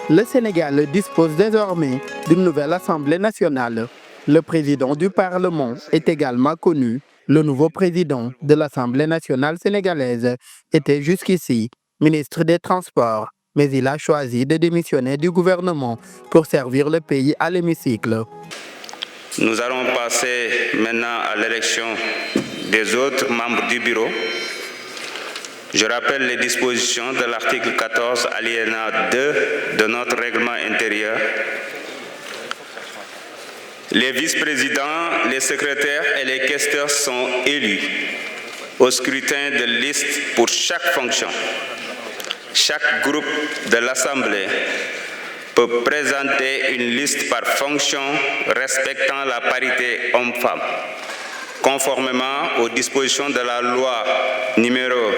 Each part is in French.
Le Sénégal dispose désormais d'une nouvelle Assemblée nationale. Le président du Parlement est également connu. Le nouveau président de l'Assemblée nationale sénégalaise était jusqu'ici ministre des Transports, mais il a choisi de démissionner du gouvernement pour servir le pays à l'hémicycle. Nous allons passer maintenant à l'élection des autres membres du bureau. Je rappelle les dispositions de l'article 14, alinéa 2 de notre règlement intérieur. Les vice-présidents, les secrétaires et les questeurs sont élus au scrutin de liste pour chaque fonction. Chaque groupe de l'Assemblée peut présenter une liste par fonction respectant la parité homme-femme, conformément aux dispositions de la loi numéro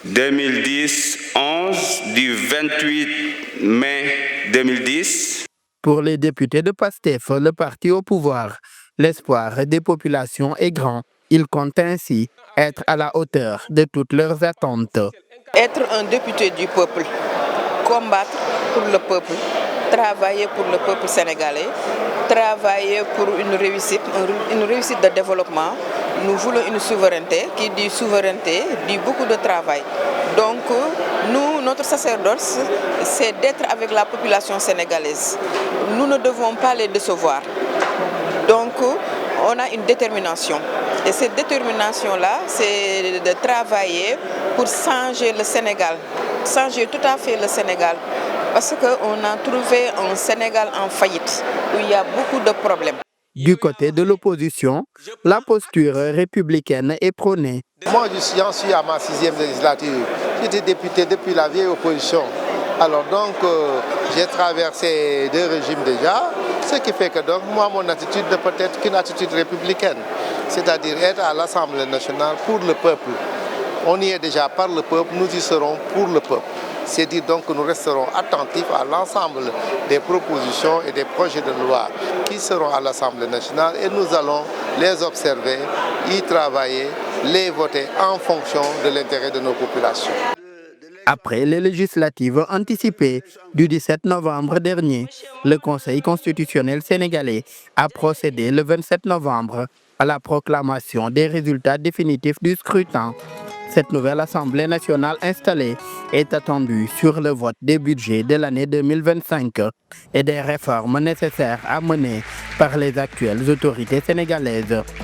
2010-11 du 28 mai 2010. Pour les députés de PASTEF, le parti au pouvoir, l'espoir des populations est grand. Ils comptent ainsi être à la hauteur de toutes leurs attentes. Être un député du peuple, combattre pour le peuple, travailler pour le peuple sénégalais, travailler pour une réussite de développement. Nous voulons une souveraineté. Qui dit souveraineté dit beaucoup de travail. Donc nous, notre sacerdoce, c'est d'être avec la population sénégalaise. Nous ne devons pas les décevoir. Donc on a une détermination. Et cette détermination-là, c'est de travailler pour changer le Sénégal, changer tout à fait le Sénégal. Parce qu'on a trouvé un Sénégal en faillite, où il y a beaucoup de problèmes. Du côté de l'opposition, la posture républicaine est prônée. Moi, j'en suis à ma 6e législature. J'étais député depuis la vieille opposition. Alors donc, j'ai traversé 2 régimes déjà, ce qui fait que donc, moi, mon attitude ne peut être qu'une attitude républicaine, c'est-à-dire être à l'Assemblée nationale pour le peuple. On y est déjà par le peuple, nous y serons pour le peuple. C'est dire donc que nous resterons attentifs à l'ensemble des propositions et des projets de loi qui seront à l'Assemblée nationale et nous allons les observer, y travailler, les voter en fonction de l'intérêt de nos populations. Après les législatives anticipées du 17 novembre dernier, le Conseil constitutionnel sénégalais a procédé le 27 novembre à la proclamation des résultats définitifs du scrutin. Cette nouvelle Assemblée nationale installée est attendue sur le vote des budgets de l'année 2025 et des réformes nécessaires à mener par les actuelles autorités sénégalaises.